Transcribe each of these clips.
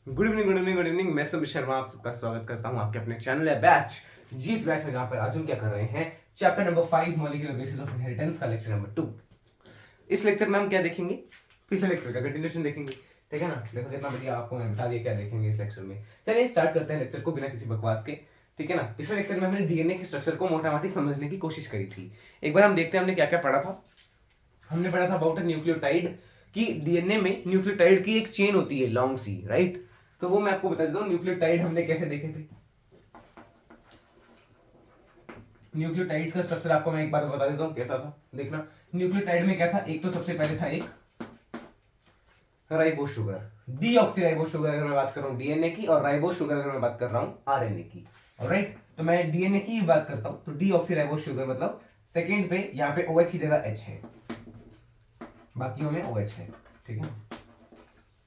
Good evening good evening good evening. मैं समीर शर्मा आप सबका स्वागत करता हूं आपके अपने चैनल है बैच जीत बैच में। जहां पर आज हम क्या कर रहे हैं, chapter number 5 molecular basis of inheritance का लेक्चर नंबर 2। इस लेक्चर में हम क्या देखेंगे, पिछले लेक्चर का कंटिन्यूशन देखेंगे। ठीक है ना, देखो कितना बढ़िया आपको मैंने बता दिया क्या देखेंगे इस लेक्चर में। चलिए स्टार्ट करते हैं लेक्चर को बिना किसी बकवास के। ठीक है ना, पिछले लेक्चर में हमने डीएनए के स्ट्रक्चर को मोटा मोटी समझने की कोशिश करी थी। एक बार हम देखते हैं हमने क्या क्या पढ़ा था। हमने पढ़ा था अबाउट अ न्यूक्लियोटाइड कि डीएनए में न्यूक्लियोटाइड की एक चेन होती है लॉन्ग सी, राइट। तो वो मैं आपको बता देता हूँ न्यूक्लियोटाइड हमने कैसे देखे थे। न्यूक्लियोटाइड्स का स्ट्रक्चर आपको मैं एक बार बता देता हूँ कैसा था, देखना। न्यूक्लियोटाइड में क्या था, एक तो सबसे पहले था एक राइबोस शुगर, डीऑक्सीराइबोस शुगर अगर मैं बात कर रहा हूँ डीएनए की, और राइबोस शुगर अगर मैं बात कर रहा हूँ आरएनए की। ऑलराइट, तो मैं डीएनए की ही बात करता हूँ तो डीऑक्सीराइबोस शुगर मतलब सेकेंड पे यहाँ पे OH की जगह H है, बाकियों में OH है। ठीक है,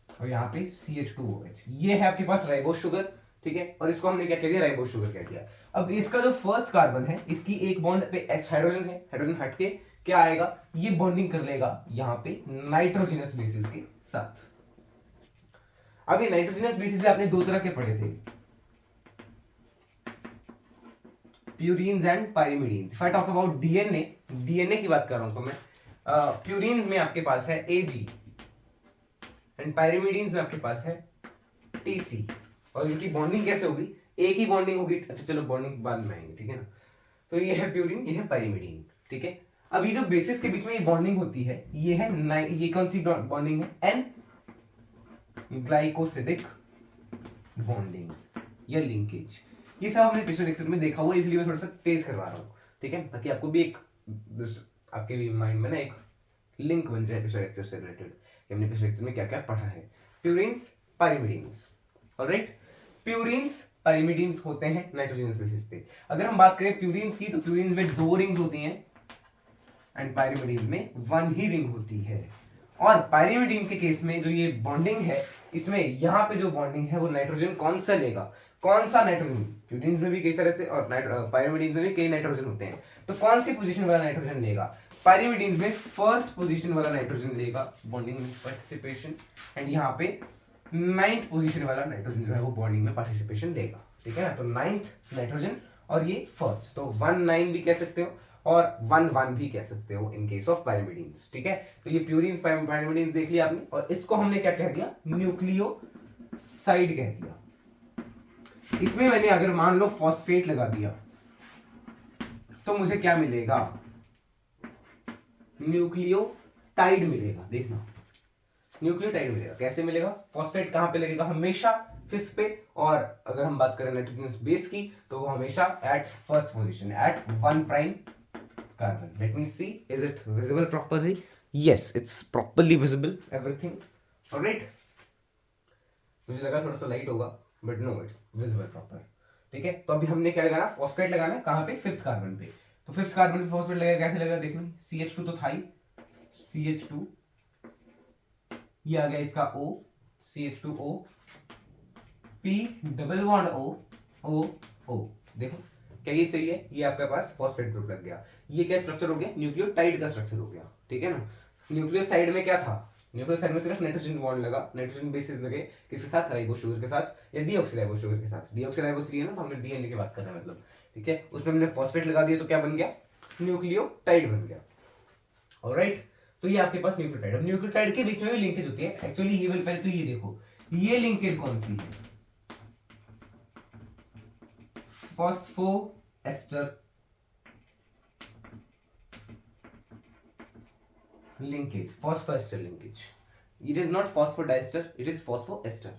और यहाँ पे CH2OH, ये है आपके पास राइबोस शुगर। ठीक है, और इसको हमने क्या कह दिया, राइबोस शुगर कह दिया। अब इसका जो फर्स्ट कार्बन है इसकी एक बॉन्ड पे H हाइड्रोजन है, हाइड्रोजन हट के क्या आएगा, ये बॉन्डिंग कर लेगा यहाँ पे नाइट्रोजनस बेसिस के साथ। अब ये नाइट्रोजनस बेसिस पे आपने दो तरह के पढ़े थे, purines and pyrimidines. If I talk about DNA की बात कर रहा हूं तो मैं प्यूरीन्स में आपके पास है AG एंड पाइरिमिडीन्स में आपके पास है TC। और इनकी बॉन्डिंग कैसे होगी, एक ही बॉन्डिंग होगी। अच्छा चलो बॉन्डिंग बाद में आएंगे, ठीक है ना। तो ये है प्यूरीन, ये है पाइरिमिडीन। ठीक है, अब ये जो बेसिस के बीच में ये बॉन्डिंग होती है ये है ये कौन सी बॉन्डिंग है, एन ग्लाइकोसिडिक बॉन्डिंग या लिंकेज। ये सब हमने पिछले लेक्चर में देखा हुआ, इसलिए मैं थोड़ा सा तेज करवा रहा हूँ। ठीक है, ताकि आपको भी एक आपके भी माइंड में ना एक लिंक बन जाए पिछले लेक्चर से रिलेटेड कि हमने पिछले लेक्चर में क्या क्या पढ़ा है। Purines pyrimidines, alright. Purines pyrimidines होते हैं नाइट्रोजनस बेसिस पे। अगर हम बात करें प्यूरिन्स की तो प्यूरिन्स में 2 रिंग्स होती हैं एंड पाइरिमिडीन में 1 ही रिंग होती है। और पाइरिमिडीन के केस में जो ये बॉन्डिंग है, इसमें यहाँ पे जो बॉन्डिंग है वो नाइट्रोजन कौन सा लेगा, कौन सा नाइट्रोजन। प्यूरिन्स में भी कई सारे से और पाइरिमिडीन में भी कई नाइट्रोजन होते हैं, तो कौन सी पोजीशन वाला नाइट्रोजन लेगा, पाइरिमिडीन में फर्स्ट पोजीशन वाला नाइट्रोजन लेगा बॉन्डिंग में पार्टिसिपेशन, एंड यहाँ पे 9th पोजीशन वाला नाइट्रोजन जो है वो बॉन्डिंग में पार्टिसिपेशन लेगा। ठीक है ना, तो 9th नाइट्रोजन और ये फर्स्ट, तो 1-9 भी कह सकते हो और 1-1 भी कह सकते हो इन केस ऑफ पाइरिमिडीन्स। ठीक है, तो ये प्यूरिन्स पाइरिमिडीन्स देख लिया आपने, और इसको हमने क्या कह दिया, न्यूक्लियोसाइड कह दिया। इसमें मैंने अगर मान लो फॉस्फेट लगा दिया तो मुझे क्या मिलेगा, न्यूक्लियोटाइड मिलेगा। देखना, न्यूक्लियोटाइड मिलेगा। कैसे मिलेगा, फॉस्फेट कहां पे लगेगा, हमेशा 5th पे, और अगर हम बात करें नाइट्रोजन बेस की तो वो हमेशा at first position at 1 prime carbon. Let me see, is it visible properly, yes it's properly visible everything. Alright, मुझे लगा थोड़ा सा लाइट होगा but no it's visible proper. ठीक है, तो अभी हमने क्या लगाना, फॉस्फेट लगाना है कहां पे, 5th कार्बन पे। तो 5th कार्बन पे फॉस्फेट लगेगा, कैसे लगेगा देखना, CH2 तो था ही, CH2, ये आ गया इसका O, CH2O, P double bond O। देखो क्या ये सही है, ये आपके पास फॉस्फेट ग्रुप लग गया। ये क्या स्ट्रक्चर हो गया, न्यूक्लियोटाइड का स्ट्रक्चर हो गया। ठीक है ना, न्यूक्लियोसाइड में क्या था, न्यूक्लियोसाइड में सिर्फ नाइट्रोजन बॉन्ड लगा, नाइट्रोजन बेसिस लगे किसके साथ, राइबोस शुगर के साथ या डीऑक्सीराइबोस शुगर के साथ। डीऑक्सीराइबोस लिए ना, तो हमने डीएनए की बात कर रहे हैं मतलब। ठीक है, उसमें हमने फॉस्फेट लगा दिया तो क्या बन गया, न्यूक्लियोटाइड बन गया। ऑलराइट, तो ये आपके पास न्यूक्लियोटाइड। अब न्यूक्लियोटाइड के बीच में भी लिंकेज होती है एक्चुअली। ये पहले तो ये देखो, ये लिंकेज कौन सी है, phosphoester linkage, phosphoester linkage. It is not phosphodiester, it is phosphoester.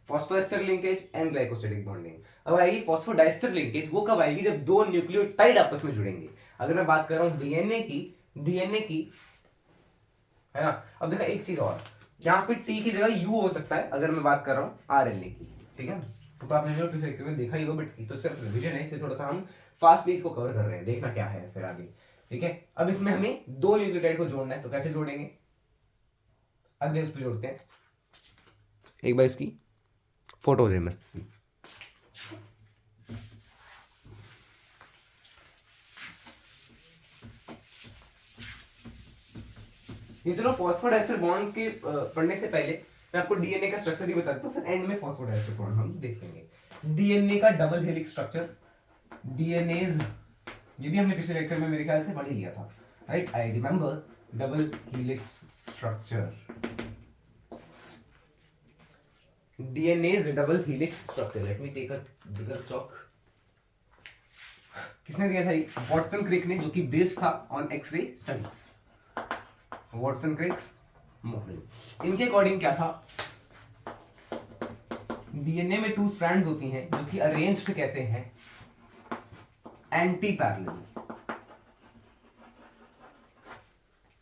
Phosphoester linkage and glycosidic bonding. अब आएगी फॉस्फोडाइस्टर लिंकेज, वो कब आएगी, जब 2 न्यूक्लियोटाइड आपस में जुड़ेंगे। अगर मैं बात कर रहा हूं डीएनए की, है ना। अब देखा एक चीज और, यहाँ पे T की जगह U हो सकता है अगर मैं बात कर रहा हूँ आरएनए की। ठीक है, तो आपने जो पिछले लेक्चर में देखा ही होगा, बट ये तो सिर्फ रिवीजन है, इससे थोड़ा सा हम फास्ट पेस को कवर कर रहे हैं, देखना क्या है फिर आगे। ठीक है, अब इसमें हमें 2 न्यूक्लियोटाइड को जोड़ना है, तो कैसे जोड़ेंगे, अगले उस पर जोड़ते हैं। एक बार इसकी फोटो ले मस्त सी। ये दोनों फॉस्फोडाइस्टर बॉन्ड के पढ़ने से पहले मैं आपको डीएनए का स्ट्रक्चर ही बता देता हूँ, फिर एंड में फॉस्फोडाइएस्टर बॉन्ड हम देख लेंगे। डीएनए का डबल हेलिक्स स्ट्रक्चर, डीएनएज, ये भी हमने पिछले लेक्चर में मेरे ख्याल से पढ़ ही लिया था, right? I remember double helix structure, DNA's double helix structure. Let me take a bigger chalk. किसने दिया था ये? वॉटसन क्रिक ने, जो कि बेस्ड था ऑन एक्सरे स्टडीज। वॉटसन क्रिक, मोफलिन। इनके अकॉर्डिंग क्या था, डीएनए में 2 स्ट्रैंड्स होती हैं जो कि अरेंज्ड कैसे हैं, एंटी पैरेलल,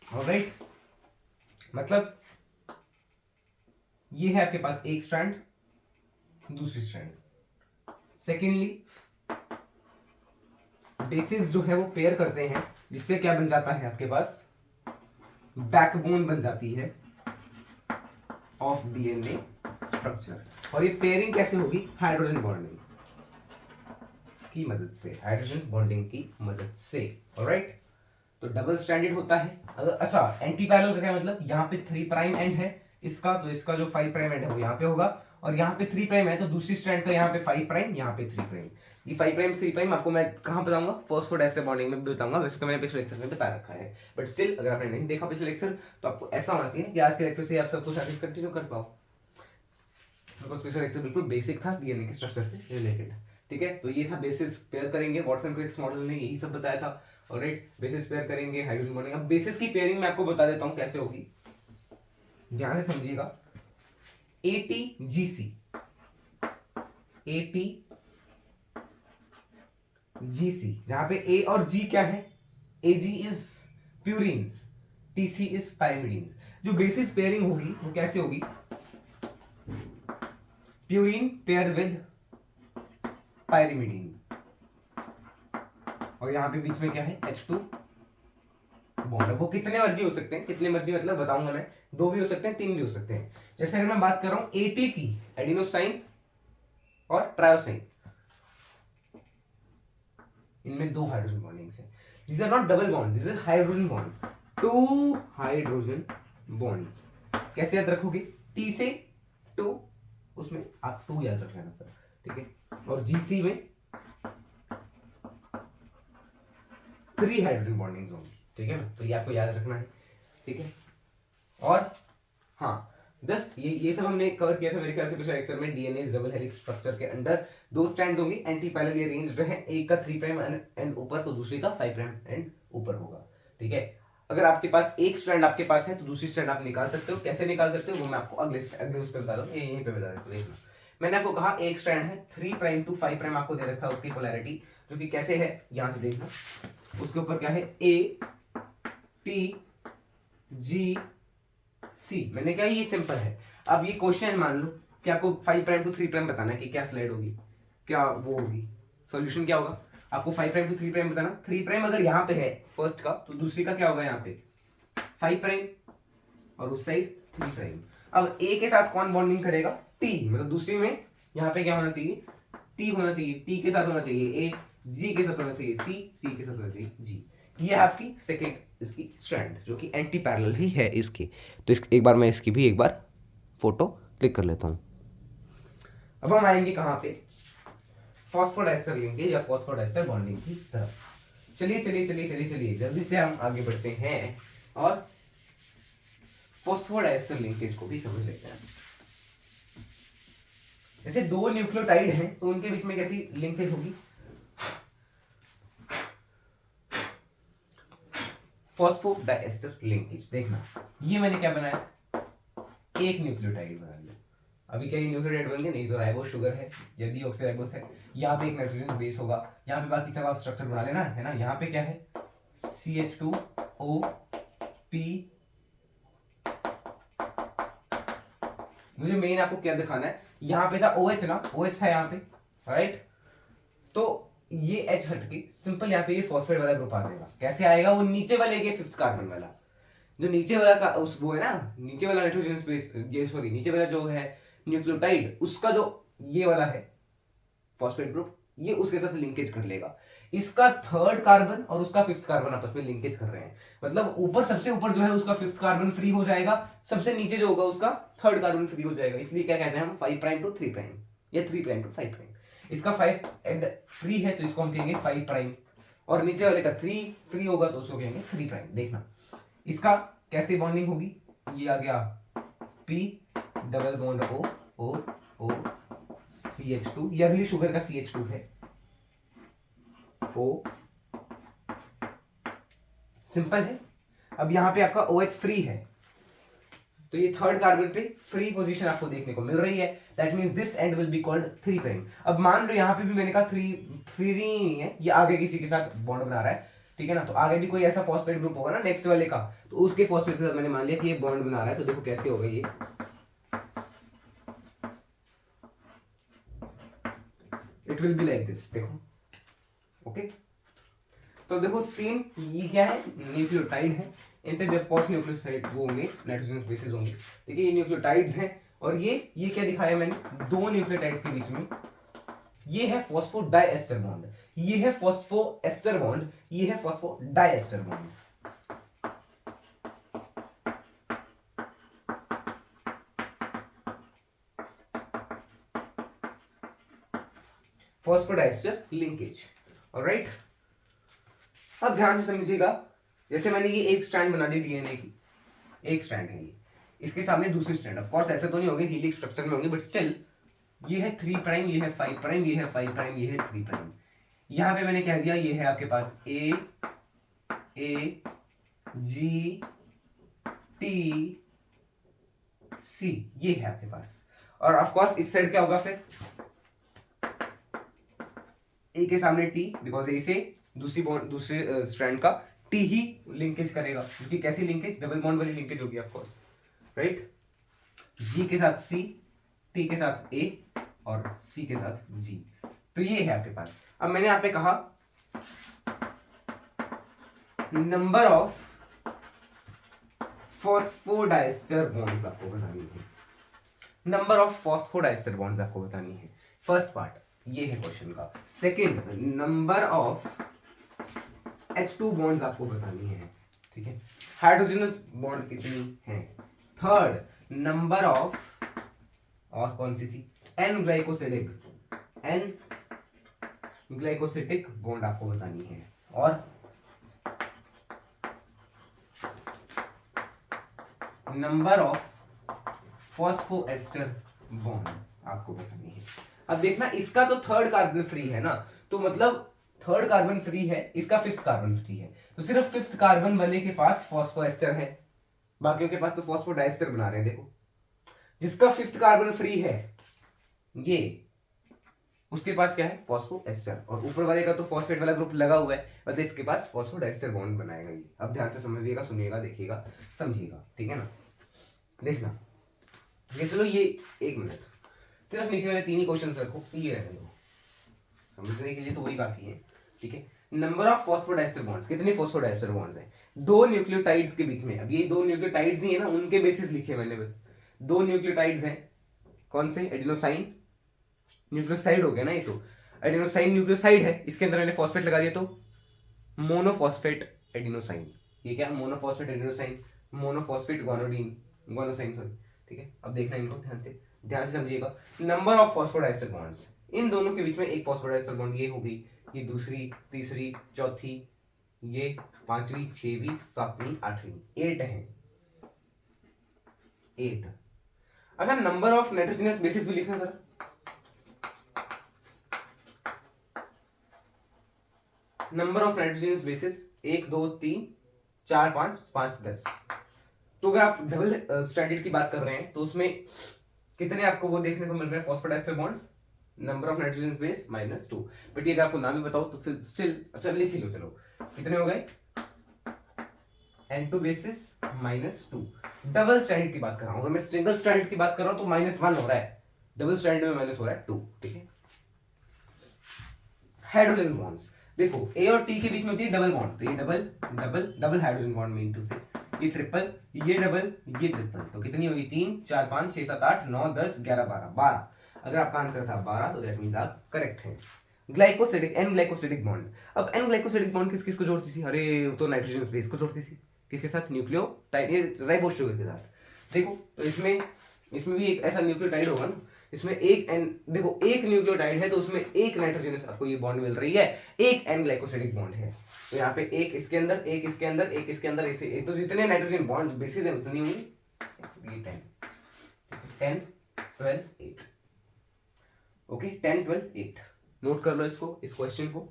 ऑलराइट? मतलब ये है आपके पास एक स्ट्रैंड, दूसरी स्ट्रैंड। सेकेंडली बेसिस जो है वो पेयर करते हैं, जिससे क्या बन जाता है आपके पास, बैकबोन बन जाती है ऑफ डीएनए स्ट्रक्चर। और ये पेयरिंग कैसे होगी? हाइड्रोजन बॉन्डिंग की मदद से, हाइड्रोजन बॉन्डिंग की मदद से, ऑलराइट? तो डबल स्ट्रैंडेड होता है। अगर अच्छा, एंटी पैरेलल का क्या मतलब, यहाँ पे 3 प्राइम एंड है इसका, तो इसका जो 5 प्राइम एंड है वो यहाँ पे होगा, और यहाँ पे 3 प्राइम है तो दूसरी स्ट्रैंड का यहाँ पे 5 प्राइम, यहाँ पे 3 प्राइम। ये 5 प्राइम 3 प्राइम आपको मैं कहाँ बताऊंगा? फॉस्फोडाइएस्टर बॉन्डिंग में भी बताऊंगा। वैसे तो मैंने पिछले लेक्चर में बता रखा है, बट स्टिल अगर आपने नहीं देखा पिछले लेक्चर, तो आपको ऐसा होना चाहिए कि आज के लेक्चर से आप सब कुछ आगे कंटिन्यू कर पाओ, बिकॉज पिछला लेक्चर बिल्कुल बेसिक था डीएनए के स्ट्रक्चर से रिलेटेड, ठीक है? तो ये था बेसिस पेयर करेंगे, वॉटसन क्रिक्स मॉडल ने यही सब बताया था, ऑलराइट? बेसिस पेयर करेंगे, हाइड्रोजन बॉन्डिंग। अब बेसिस की पेयरिंग मैं आपको बता देता हूं कैसे होगी, ध्यान से समझिएगा। ATGC, ATGC, जहां पे A और G क्या है? AG is purines, TC is pyrimidines. जो बेसिस पेयरिंग होगी वो कैसे होगी? प्यूरिन पेयर विद पाइरिमिडीन, और यहां पे बीच में क्या है? H2 bond. वो कितने मर्जी हो सकते हैं, कितने मर्जी मतलब बताऊंगा मैं, 2 भी हो सकते हैं, 3 भी हो सकते हैं। जैसे अगर मैं बात कर रहा हूं AT की, एडिनोसाइन और ट्रायोसाइन, इनमें 2 हाइड्रोजन बॉन्डिंग्स हैं। This are not double bond, this is hydrogen bond, 2 hydrogen bonds. कैसे याद रखोगे? T से 2, उसमें आप 2 याद रख लेना, ठीक है? और GC में 3 हाइड्रोजन बॉन्डिंग्स होंगी, ठीक है ना? तो ये आपको याद रखना है, ठीक है? और हाँ, जस्ट ये सब हमने कवर किया था मेरे ख्याल से पिछले लेक्चर में। डीएनए डबल हेलिक्स स्ट्रक्चर के अंदर 2 स्ट्रैंड्स होंगे, एंटी पैरेलली अरेंज्ड है, एक का 3 प्राइम एंड ऊपर, तो दूसरे का 5 प्राइम एंड ऊपर होगा, ठीक है? अगर आपके पास एक स्ट्रैंड आपके पास है तो दूसरी स्ट्रैंड आप निकाल सकते हो। कैसे निकाल सकते हो वो मैं आपको अगले उस पर बता दूं, यहीं पे बता देता हूं। देखना, मैंने आपको कहा एक स्ट्रैंड है 3 प्राइम टू 5 प्राइम, आपको दे रखा है उसकी पोलैरिटी, जो कि कैसे है, यहां से देखना, उसके ऊपर क्या है? ATGC। मैंने कहा ये सिंपल है। अब ये क्वेश्चन मान लो कि आपको 5 प्राइम टू 3 प्राइम बताना है कि क्या स्लाइड होगी, क्या वो होगी, सॉल्यूशन क्या होगा? आपको 5 प्राइम टू 3 प्राइम बताना। 3 प्राइम अगर यहाँ पे है फर्स्ट का, तो दूसरी का क्या होगा? यहाँ पे 5 प्राइम, और उस साइड 3 प्राइम। अब A के साथ कौन बॉन्डिंग करेगा? T, मतलब दूसरी में यहाँ पे क्या होना चाहिए? T होना चाहिए, T के साथ होना चाहिए A, G के साथ होना चाहिए C के साथ होना चाहिए G। ये है आपकी सेकेंड इसकी स्ट्रैंड, जो कि एंटी पैरेलल ही है इसकी। तो एक बार मैं इसकी भी एक बार फोटो क्लिक कर लेता हूं। अब हम आएंगे कहां पे? फॉस्फोडाइएस्टर लिंकेज या फॉस्फोडाइएस्टर बॉन्डिंग की तरफ। चलिए जल्दी से हम आगे बढ़ते हैं और फॉस्फोडाइएस्टर लिंकेज को भी समझ लेते हैं। जैसे 2 न्यूक्लियोटाइड हैं तो उनके बीच में कैसी लिंकेज होगी? Phosphodiester linkage. देखना, ये मैंने क्या बनाया? एक न्यूक्लियोटाइड बना लिया। अभी क्या ये न्यूक्लियोटाइड बन गया? नहीं, तो राइबोस शुगर है या डीऑक्सीराइबोस है। यहाँ पे एक नाइट्रोजन बेस होगा, यहाँ पे बाकी सब आप स्ट्रक्चर बना लेना है ना। यहाँ पे क्या है? CH2OP। मुझे मेन आपको क्या दिखाना है, यहाँ पे था OH ना, OH था यहाँ पे, राइट? तो ये H हट के सिंपल यहाँ पे ये फॉस्फेट वाला ग्रुप आ जाएगा। कैसे आएगा? वो नीचे वाले के 5th कार्बन वाला, जो नीचे वाला का उस वो है ना, नीचे वाला नाइट्रोजन स्पेस, ये सॉरी नीचे वाला जो है न्यूक्लियोटाइड, उसका जो ये वाला है फॉस्फेट ग्रुप, ये उसके साथ लिंकेज कर लेगा। इसका थर्ड कार्बन और उसका फिफ्थ कार्बन आपस में लिंकेज कर रहे हैं, मतलब ऊपर सबसे ऊपर जो है उसका फिफ्थ कार्बन फ्री हो जाएगा, सबसे नीचे जो होगा उसका थर्ड कार्बन फ्री हो जाएगा, इसलिए क्या कहते हैं हम 5 प्राइम टू 3 प्राइम या 3 प्राइम टू 5 प्राइम। इसका 5 एंड फ्री है तो इसको हम कहेंगे 5 प्राइम, और नीचे वाले का 3 फ्री होगा तो उसको कहेंगे 3 प्राइम। देखना इसका कैसे बॉन्डिंग होगी, ये आ गया P double bond O O O CH2, ये अगली शुगर का CH2 है O, सिंपल है। अब यहां पे आपका OH फ्री है तो ये थर्ड कार्बन पे फ्री पोजीशन आपको देखने को मिल रही है, that means this and will be called 3 prime. अब मान लो यहां पे भी मैंने कहा 3 फ्री नहीं है, ये आगे किसी के साथ बॉन्ड बना रहा है, ठीक है ना, तो आगे भी कोई ऐसा फॉस्फेट ग्रुप होगा ना नेक्स्ट वाले का, तो उसके फॉस्फेट के साथ मैंने मान लिया कि ये बॉन्ड बना रहा है, तो देखो कैसे होगा ये, it will be like this, देखो ओके। तो देखो 3 ये क्या है, न्यूक्लियोटाइड है, इन पे जब पॉस न्यूक्लियोसाइड वो होंगे नाइट्रोजन बेसिस होंगे, देखिए ये न्यूक्लियोटाइड्स हैं, और ये क्या दिखाया मैंने, दो न्यूक्लियोटाइड्स के बीच में ये है फॉस्फोडाइएस्टर बॉन्ड, ये है फॉस्फोएस्टर बॉन्ड, ये है phosphodiester bond. Phosphodiester linkage, alright. अब ध्यान से समझिएगा, जैसे मैंने ये एक स्ट्रैंड बना दी डीएनए की, एक स्ट्रैंड है ये, इसके सामने दूसरी स्ट्रैंड, ऑफ कोर्स ऐसे तो नहीं होंगे हीलिक्स स्ट्रक्चर में होंगे, बट स्टिल ये है 3 प्राइम, ये है 5 प्राइम, ये है 5 प्राइम, ये है 3 प्राइम। यहां पे मैंने कह दिया ये है आपके पास A G T C, ये है आपके पास, और ऑफ कोर्स इस साइड क्या होगा फिर, ए के सामने T, बिकॉज ए से दूसरे स्ट्रैंड का T ही लिंकेज करेगा, क्योंकि कैसी लिंकेज, डबल बॉन्ड वाली लिंकेज होगी ऑफ कोर्स, राइट। G के साथ C, T के साथ A और C के साथ G, तो ये है आपके पास। अब मैंने यहाँ पे कहा नंबर ऑफ फॉस्फोडाइस्टर बॉन्ड्स आपको बतानी है, नंबर ऑफ फॉस्फोडाइस्टर बॉन्ड्स आपको बतानी है, फर्स्ट पार्ट ये है क्वेश्चन का। Second, number of H2 bonds आपको बतानी है, ठीक है, हाइड्रोजनस बॉन्ड कितनी है। थर्ड, नंबर ऑफ, और कौन सी थी, N ग्लाइकोसिटिक बॉन्ड आपको बतानी है, और नंबर ऑफ फॉस्फोएस्टर बॉन्ड आपको बतानी है। अब देखना इसका तो थर्ड कार्बन फ्री है ना, तो मतलब थर्ड कार्बन फ्री है, इसका फिफ्थ कार्बन फ्री है, तो सिर्फ फिफ्थ कार्बन वाले के पास फॉस्फोएस्टर है, बाकियों के पास तो फॉस्फोडाइस्टर बना रहे हैं। देखो जिसका फिफ्थ कार्बन फ्री है ये, उसके पास क्या है, फॉस्फोएस्टर, और ऊपर वाले का तो फॉस्फेट वाला ग्रुप लगा हुआ है, मतलब इसके पास फॉस्फोडाइस्टर बॉन्ड बनाएगा ये। अब ध्यान से समझिएगा, सुनिएगा, देखिएगा, समझिएगा, ठीक है ना। देखना ये, चलो ये एक मिनट, सिर्फ नीचे वाले 3 ही क्वेश्चन रखो, ये रहने दो, समझने के लिए तो वही काफी है, ठीक है। नंबर ऑफ फॉस्फोडाइस्टर बॉन्ड्स, कितने फॉस्फोडाइस्टर बॉन्ड्स हैं, दो न्यूक्लियोटाइड्स के बीच में। अब ये दो न्यूक्लियोटाइड्स ही है ना, उनके बेसिस लिखे मैंने बस, दो न्यूक्लियोटाइड्स हैं, कौन से, एडिनोसाइन, न्यूक्लियोसाइड हो गया ना ये, तो एडिनोसाइन न्यूक्लियोसाइड है, इसके अंदर मैंने फॉस्फेट लगा दिया तो मोनोफॉस्फेट एडिनोसाइन, ये क्या, मोनोफॉस्फेट एडिनोसाइन, मोनोफॉस्फेट गुआनोसाइन सॉरी, ठीक है। अब देखना इनको ध्यान से समझिएगा, नंबर ऑफ फॉस्फोडाइस्टर बॉन्ड्स, इन दोनों के बीच में एक फॉस्फोडाइस्टर बॉन्ड, ये हो गई, ये दूसरी, तीसरी, चौथी, ये पांचवी, छठवीं, सातवीं, आठवीं, 8 है, 8। अच्छा, नंबर ऑफ नाइट्रोजनस बेसिस भी लिखना जरा, नंबर ऑफ नाइट्रोजनस बेसिस 1 2 3 4 5 5 10। तो अगर आप डबल स्ट्रैंडेड की बात कर रहे हैं तो उसमें कितने आपको वो देखने को मिल रहे हैं, phosphodiester bonds, number of nitrogen base -2। But ये अगर आपको नाम भी बताओ तो फिर स्टिल, अच्छा लिख ही लो, चलो कितने हो गए, N2 बेसिस -2। डबल स्ट्रैंडेड की बात कर रहा हूं, अगर मैं सिंगल स्ट्रैंडेड की बात कर रहा हूं तो -1 हो रहा है, डबल स्ट्रैंडेड में माइनस हो रहा है 2, ठीक है। हाइड्रोजन बॉन्ड्स, देखो A और T के बीच में होती है डबल बॉन्ड, तो ये double double double hydrogen bond mean two से, ये ट्रिपल, ये डबल, ये ट्रिपल, तो कितनी होगी, 3 4 5 6 7 8 9 10 11 12 12। अगर आपका आंसर था 12 तो दैट मींस आप करेक्ट हैं। Glycosidic, N glycosidic bond. अब एन ग्लाइकोसिडिक बॉन्ड किस किस को जोड़ती थी? अरे वो तो नाइट्रोजन बेस को जोड़ती थी। किसके साथ? न्यूक्लियोटाइड, ये राइबोस शुगर के साथ। देखो तो इसमें भी एक ऐसा न्यूक्लियोटाइड होगा ना, इसमें एक एन, देखो एक न्यूक्लियोटाइड है तो उसमें एक नाइट्रोजन के साथ आपको ये बॉन्ड मिल रही है, एक एन ग्लाइकोसिडिक बॉन्ड है। तो यहाँ पे एक इसके अंदर, एक इसके अंदर, एक इसके अंदर, ऐसे एक, तो जितने नाइट्रोजन बॉन्ड बेसिस है उतनी हुई ये 10, 10 12 8। ओके 10 12 8 नोट कर लो इसको, इस क्वेश्चन को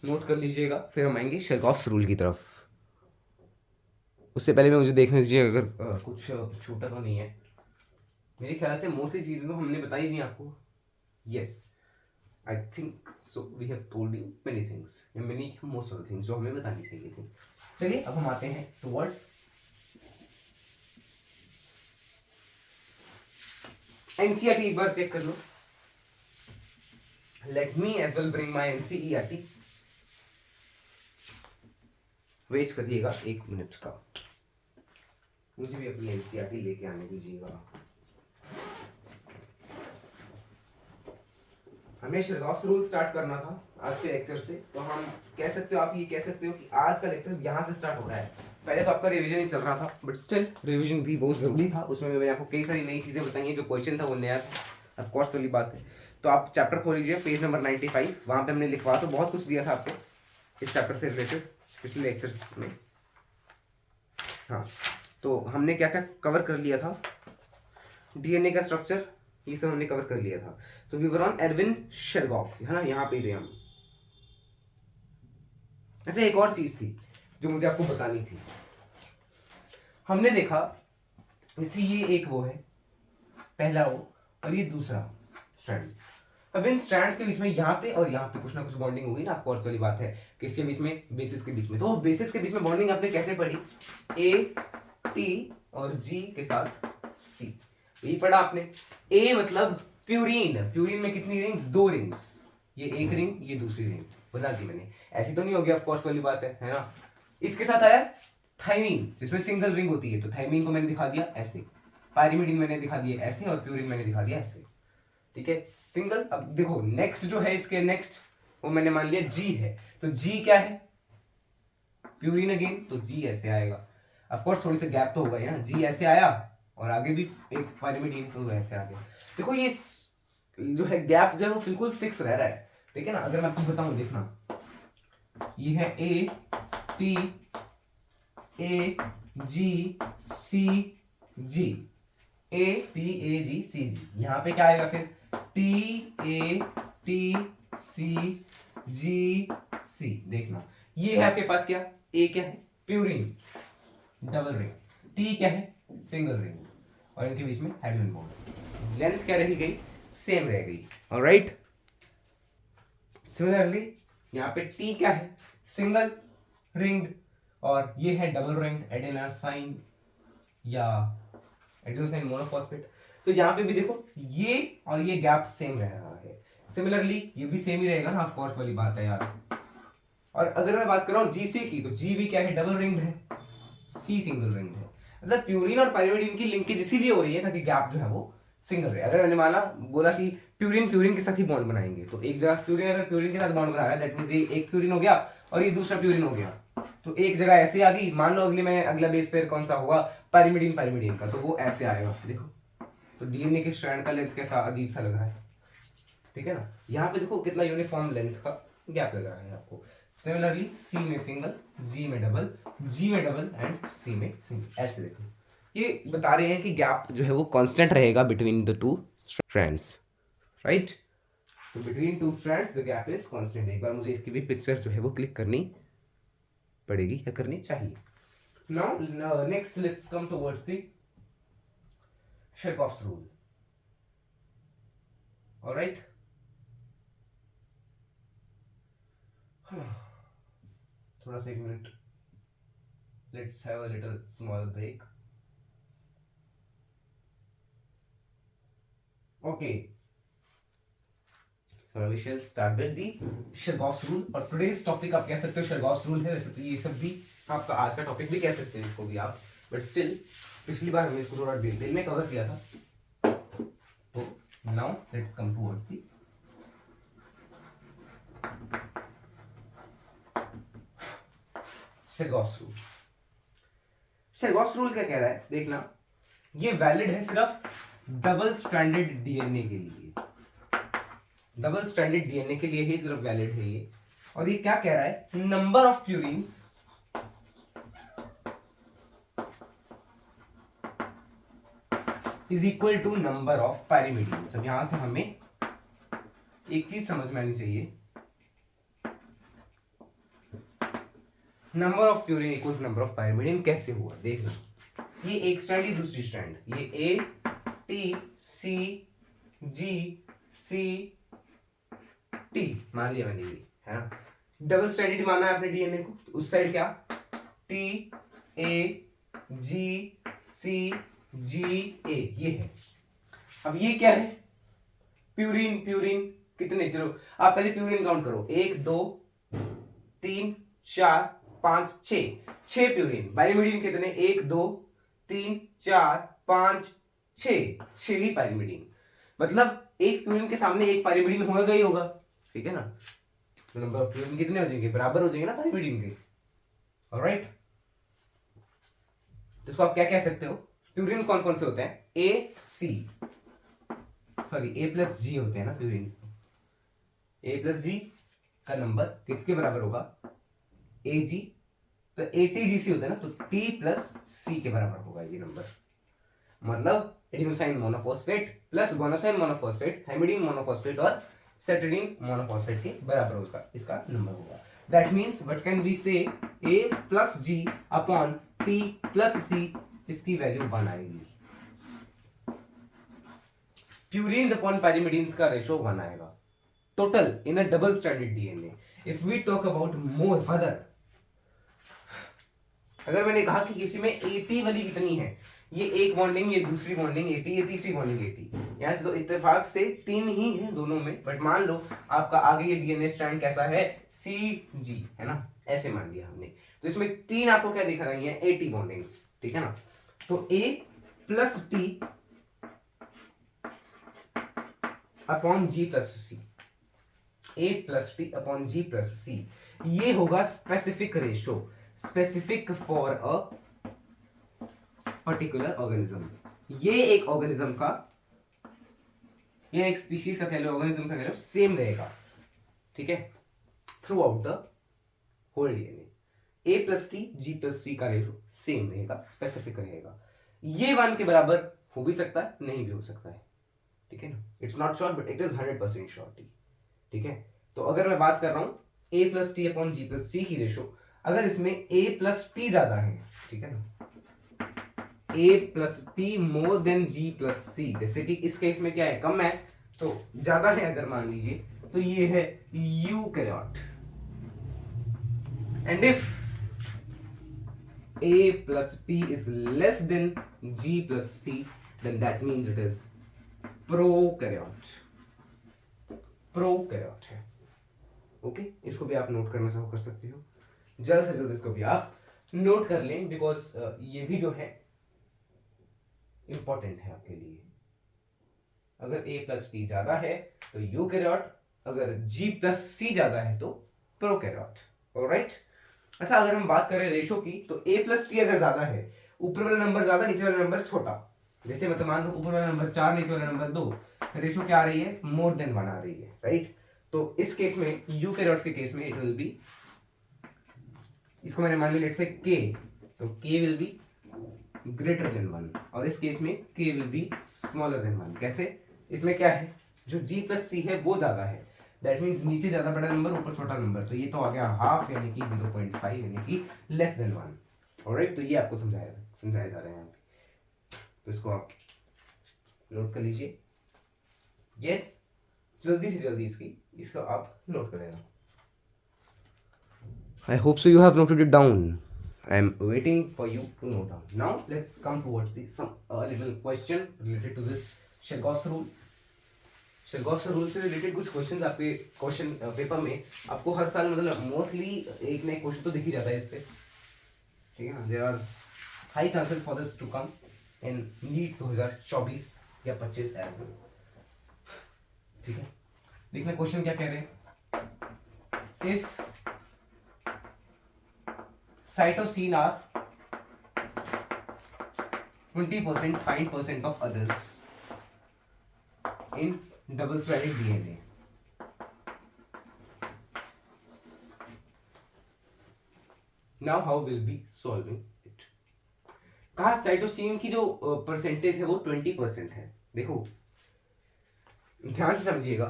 नोट कर लीजिएगा। फिर हम आएंगे शेरकॉफ्स रूल की तरफ। उससे पहले मुझे देखने दीजिए अगर कुछ छूटा तो नहीं है। मेरे ख्याल से मोस्टली चीज़ें तो हमने बताई दी आपको। Yes I think so, we have told you many things, many most of the things जो हमें बतानी चाहिए थी। चलिए अब हम आते हैं टुवर्ड्स एनसीईआरटी। एक बार चेक कर लो। Let me as well bring my NCERT. Wait करिएगा 1 मिनट का, मुझे भी अपनी एनसीईआरटी लेके आने दीजिएगा। हमें शेरकॉफ्स रूल स्टार्ट करना था आज के लेक्चर से, तो हम कह सकते हो, आप ये कह सकते हो कि आज का लेक्चर यहाँ से स्टार्ट हो रहा है। पहले तो आपका रिवीजन ही चल रहा था, बट स्टिल रिवीजन भी बहुत जरूरी था। उसमें मैंने आपको कई सारी नई चीजें बताई हैं, जो क्वेश्चन था वो नया था, ऑफ कोर्स वाली बात है। तो आप चैप्टर खोल लीजिए, पेज नंबर 95, वहां पे हमने लिखवा तो बहुत कुछ दिया था आपको इस चैप्टर से रिलेटेड पिछले लेक्चर्स में। हाँ तो हमने क्या क्या कवर कर लिया था, डीएनए का स्ट्रक्चर, ये सब हमने कवर कर लिया था। तो वी वर ऑन एडविन शेरकॉफ, है ना, यहाँ पे थे हम। ऐसे एक और चीज थी जो मुझे आपको बतानी थी। हमने देखा जैसे ये एक वो है, पहला वो, और ये दूसरा स्ट्रैंड। अब इन स्ट्रैंड के बीच में यहाँ पे और यहाँ पे कुछ ना कुछ बॉन्डिंग होगी ना, ऑफ कोर्स वाली बात है। किसके बीच में? बेसिस के बीच में। तो बेसिस के बीच में बॉन्डिंग आपने कैसे पढ़ी? ए टी और जी के साथ सी, यही पढ़ा आपने। ए मतलब प्यूरिन, प्यूरिन में कितनी रिंग्स? 2 रिंग्स, ये एक रिंग, ये दूसरी रिंग बता दी मैंने। ऐसी तो नहीं होगी, ऑफ कोर्स वाली बात है ना। इसके साथ आया थाइमीन, जिसमें सिंगल रिंग होती है, तो थाइमीन को मैंने दिखा दिया ऐसे, पायरिमिडीन मैंने दिखा दिया ऐसे, और प्यूरिन मैंने दिखा दिया ऐसे, ठीक है, सिंगल। अब देखो नेक्स्ट जो है इसके नेक्स्ट, वो मैंने मान लिया जी है, तो जी क्या है? प्यूरिन अगेन, तो जी ऐसे आएगा। ऑफ कोर्स थोड़ी सी गैप तो होगा ही ना, जी ऐसे आया और आगे भी एक पायरिमिडीन, तो ऐसे आ गया। देखो ये जो है गैप जो है वो बिल्कुल फिक्स रह रहा है, ठीक है ना। अगर मैं आपको बताऊं, देखना, ये है A T A ji C ji, A T A जी सी जी, यहां पे क्या आएगा फिर? टी ए टी सी जी सी। देखना ये है आपके पास क्या? ए क्या है? Purine, double ring. टी क्या है? सिंगल रिंग, और इनके बीच में हाइड्रोजन बॉन्ड। लेंथ क्या रही गई? सेम रह गई। ऑलराइट, सिमिलरली यहाँ पे टी क्या है? सिंगल रिंग, और ये है डबल रिंग, एडेनासाइन या एडेनोसाइन मोनोफॉस्फेट। तो यहाँ पे भी देखो ये और ये गैप सेम रह रहा है। सिमिलरली ये भी सेम ही रहेगा ना, ऑफ कोर्स वाली बात है यार। और अगर मैं बात कर रहा हूँ जीसी की, तो जी भी क्या है? डबल रिंग है, सी सिंगल रिंग है। मतलब प्यूरिन और पायरिमिडीन की लिंकेज इसीलिए हो रही है ताकि गैप जो है वो सिंगल रहे। अगर मैंने माना बोला कि प्यूरिन प्यूरिन के साथ ही बॉन्ड बनाएंगे, तो एक जगह प्यूरिन अगर प्यूरिन के साथ बॉन्ड बना रहा है, दैट मींस ये एक प्यूरिन हो गया और ये दूसरा प्यूरिन हो गया, तो एक जगह ऐसे आ गई। मान लो अगला बेस पेयर कौन सा होगा? पायरिमिडीन पायरिमिडीन का, तो वो ऐसे आएगा। देखो तो डीएनए के स्ट्रैंड का लेंथ कैसा अजीब सा लग रहा है, ठीक है ना। यहाँ पे देखो कितना यूनिफॉर्म लेंथ का गैप लग रहा है आपको। सिमिलरली सी में सिंगल, जी में डबल, जी में डबल एंड सी में सिंगल, ऐसे देखो। ये बता रहे हैं कि गैप जो है वो कांस्टेंट रहेगा between the two strands, right. तो between two strands the gap is constant. एक बार मुझे इसकी भी पिक्चर जो है वो क्लिक करनी पड़ेगी या करनी चाहिए। Now next let's come towards the Chargaff's rule. Alright, थोड़ा सा 1 minute, let's have a little small break. Okay, we shall start with the Chargaff's rule. और टुडेज टॉपिक आप कह सकते हो शेरकॉफ्स रूल है, वैसे तो ये सब भी आपका आज का टॉपिक भी कह सकते हैं इसको भी आप, बट स्टिल पिछली बार हमने इसको थोड़ा डिटेल में कवर किया था। तो now let's come towards the Chargaff's rule. Chargaff's rule क्या कह रहा है देखना, ये वैलिड है सिर्फ डबल स्ट्रैंडेड डीएनए के लिए, डबल स्ट्रैंडेड डीएनए के लिए ही सिर्फ वैलिड है ये। और ये क्या कह रहा है, number of purines is equal to number of pyrimidines. अब यहां से हमें एक चीज समझ में आनी चाहिए, number of purine equals number of pyrimidine कैसे हुआ देखना। ये एक स्ट्रैंड, ये दूसरी स्ट्रैंड, ये A T C ji C T मान लिया मैंने, ये है ना, डबल स्ट्रैंडेड माना है आपने डीएनए को, तो उस साइड क्या टी ए जी सी जी ए ये है। अब ये क्या है, प्यूरिन, प्यूरिन कितने, चलो आप पहले प्यूरिन काउंट करो, 1 2 3 4 5 6 प्यूरिन। पायरिमिडीन कितने, 1 2 3 4 5 6 ही पायरिमिडीन, मतलब एक प्यूरिन के सामने एक पायरिमिडीन होगा ही होगा, ठीक है ना। तो नंबर ऑफ प्यूरिन कितने हो जाएंगे, बराबर हो जाएंगे ना पायरिमिडीन के, ऑलराइट। तो इसको आप क्या कह सकते हो, प्यूरिन कौन कौन से होते हैं, ए सी सॉरी ए प्लस जी होते हैं ना प्यूरिन्स, ए प्लस जी का नंबर किसके बराबर होगा, ए जी, तो ए टी जी सी होता है ना, तो टी प्लस सी के बराबर होगा ये नंबर, मतलब adenosine monophosphate plus guanosine monophosphate, thymidine monophosphate और सेट्रिडीन मोनोफॉस्फेट के बराबर उसका इसका नंबर होगा। That means what can we say, A plus G upon T plus C, इसकी वैल्यू 1 आएगी। प्यूरिन्स अपॉन पायरिमिडीन्स का रेशो 1 आएगा total in a double stranded DNA. If we talk about more further, अगर मैंने कहा कि किसी में एटी वाली कितनी है, ये एक बॉन्डिंग, ये दूसरी बॉन्डिंग एटी, ये तीसरी बॉन्डिंग एटी, यहां से तो इत्तेफाक से 3 ही है दोनों में, बट मान लो आपका आगे ये डीएनए स्ट्रैंड कैसा है, सी जी है ना, ऐसे मान लिया हमने, तो इसमें 3 आपको क्या दिख रही है, एटी बॉन्डिंग्स, ठीक है ना। तो A plus T upon ji plus C, A plus T upon ji plus सी, ये होगा specific ratio, specific for a particular organism. ये एक ऑर्गेनिज्म का, ये एक स्पीशीज का कह लो, ऑर्गेनिज्म का कह लो, सेम रहेगा, ठीक है, throughout the whole DNA. A plus T G plus C का रेशो सेम रहेगा, स्पेसिफिक रहेगा। ये 1 के बराबर हो भी सकता है, नहीं भी हो सकता है, ठीक है ना, it's not sure but it is 100% surety, ठीक है। तो अगर मैं बात कर रहा हूं ए प्लस टी अपॉन जी प्लस सी की रेशो, अगर इसमें ए प्लस टी ज्यादा है, ठीक है ना, ए plus T more than G plus सी, जैसे कि इस केस में क्या है, कम है, तो ज्यादा है अगर मान लीजिए, तो ये है eukaryote. And if A plus T is less than G plus C, then that means it is prokaryote, prokaryote है, ओके। इसको भी आप नोट करना चाहो कर सकते हो, जल्द से जल्द इसको भी आप नोट कर लें, बिकॉज ये भी जो है इंपॉर्टेंट है आपके लिए। अगर ए प्लस टी ज्यादा है तो यूकैरियोट, अगर जी प्लस सी ज्यादा है तो प्रोकैरियोट, ऑलराइट। अच्छा, अगर हम बात करें रेशो की, तो ए प्लस टी अगर ज्यादा है, ऊपर वाला नंबर ज्यादा, नीचे वाला नंबर छोटा, जैसे मतलब मान लो ऊपर वाला नंबर 4, नीचे वाला नंबर 2, रेशो क्या आ रही है, मोर देन 1 आ रही है, राइट। तो इस केस में, यूकैरियोट्स के केस में, इट विल बी, इसको मैंने मान लिया लेट्स से के, तो के विल बी ग्रेटर देन 1, और इस केस में k will be smaller than 1। कैसे, इसमें क्या है, जो g प्लस सी है वो ज्यादा है, दैट मीन्स नीचे ज्यादा बड़ा नंबर, ऊपर छोटा नंबर, तो ये तो आ गया हाफ, यानी कि 0.5, यानी कि लेस देन 1, ऑलराइट। तो ये आपको समझाया जा रहा है यहाँ पे, तो इसको आप नोट कर लीजिए, यस, जल्दी से जल्दी इसको आप नोट कर लेना। I hope so you have noted it down. I am waiting for you to note down. Now let's come towards some little question related to this Shergoss rule. Shergoss rule से related कुछ questions आपके question paper में आपको हर साल मतलब mostly एक ना एक क्वेश्चन तो दिख ही जाता है इससे, ठीक है ना। There are high chances for this to come in NEET 2024 या 25 as well, ठीक है। देखना क्वेश्चन क्या कह रहे हैं, if cytosine are 20%, 5% of others in double-stranded DNA. Now how will be solving it? कहा साइटोसिन की जो परसेंटेज है वो 20% है। देखो ध्यान से समझिएगा,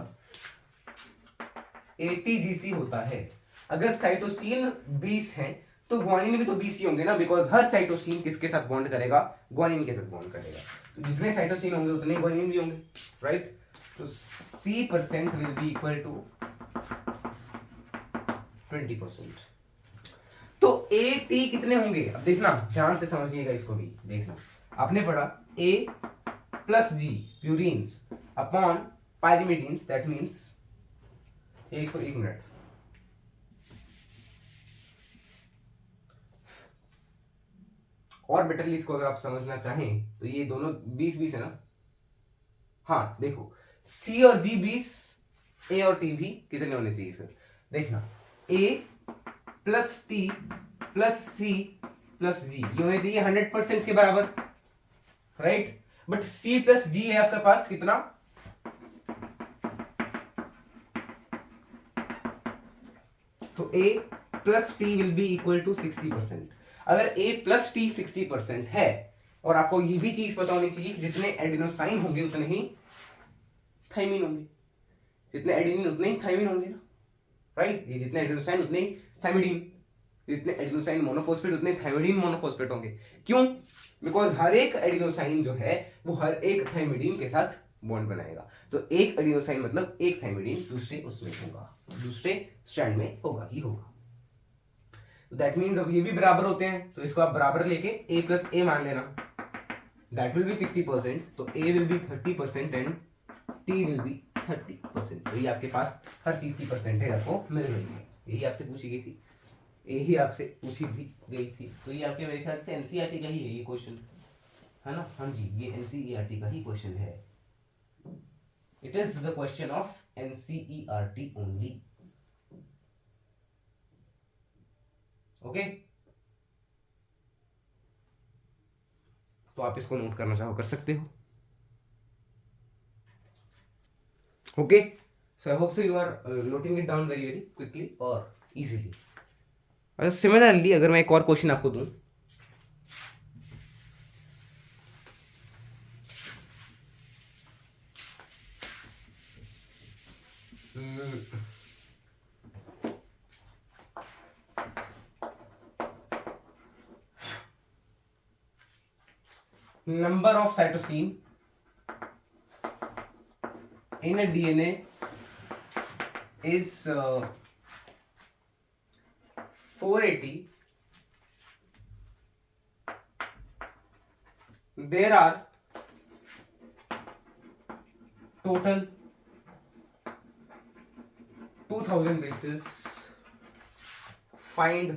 ATGC होता है। अगर साइटोसिन 20 है तो ग्वानिन भी तो 20 ही होंगे ना, बिकॉज हर साइटोसिन किसके साथ बॉन्ड करेगा? ग्वानिन के साथ बॉन्ड करेगा। तो जितने साइटोसिन होंगे उतने ग्वानिन भी होंगे, राइट? तो C% will be equal to 20%। तो AT कितने होंगे? अब देखना ध्यान से समझिएगा, इसको भी देखना। आपने पढ़ा A plus G purines upon pyrimidines, that means इसको एक मिनट, और बेटरली इसको अगर आप समझना चाहें तो ये दोनों 20-20 है ना। हाँ देखो, C और G 20, A और T भी कितने होने चाहिए? फिर देखना A plus T plus C plus G ये होने चाहिए 100% के बराबर, right? But C plus G है आपके पास कितना? तो A plus T will be equal to 60%। अगर A प्लस T 60% है, और आपको ये भी चीज पता होनी चाहिए कि जितने एडिनोसाइन होंगे उतने ही थाइमिन होंगे, जितने एडिनिन उतने ही थाइमिन होंगे ना, राइट? ये जितने एडिनोसाइन उतने ही थाइमिडीन, जितने एडिनोसाइन मोनोफॉस्फेट उतने थाइमिडीन मोनोफॉस्फेट होंगे। क्यों? बिकॉज हर एक एडिनोसाइन जो है वो हर एक थाइमिडीन के साथ बॉन्ड बनाएगा। तो एक एडिनोसाइन मतलब एक थाइमिडीन दूसरे उसमें होगा, दूसरे स्ट्रैंड में होगा ही होगा। तो दैट मीन्स अब ये भी बराबर होते हैं, तो इसको आप बराबर लेके A प्लस A मान लेना, दैट विल बी 60%। तो A will be 30% and T will B 30%। तो ये आपके पास हर चीज की परसेंटेज आपको मिल गई है। यही आपसे पूछी गई थी, यही आपसे पूछी भी गई थी। तो ये आपके मेरे ख्याल से एनसीईआरटी का ही है ये क्वेश्चन, है ना? हाँ जी, ये एनसीईआरटी का ही क्वेश्चन है। It is the question of NCERT only. Okay, तो आप इसको नोट करना चाहो कर सकते हो। Okay, so I hope so you are noting it down very very quickly और इजीली। अच्छा, सिमिलरली अगर मैं एक और क्वेश्चन आपको दूं, number of cytosine in a DNA is 480. There are total 2000 bases. Find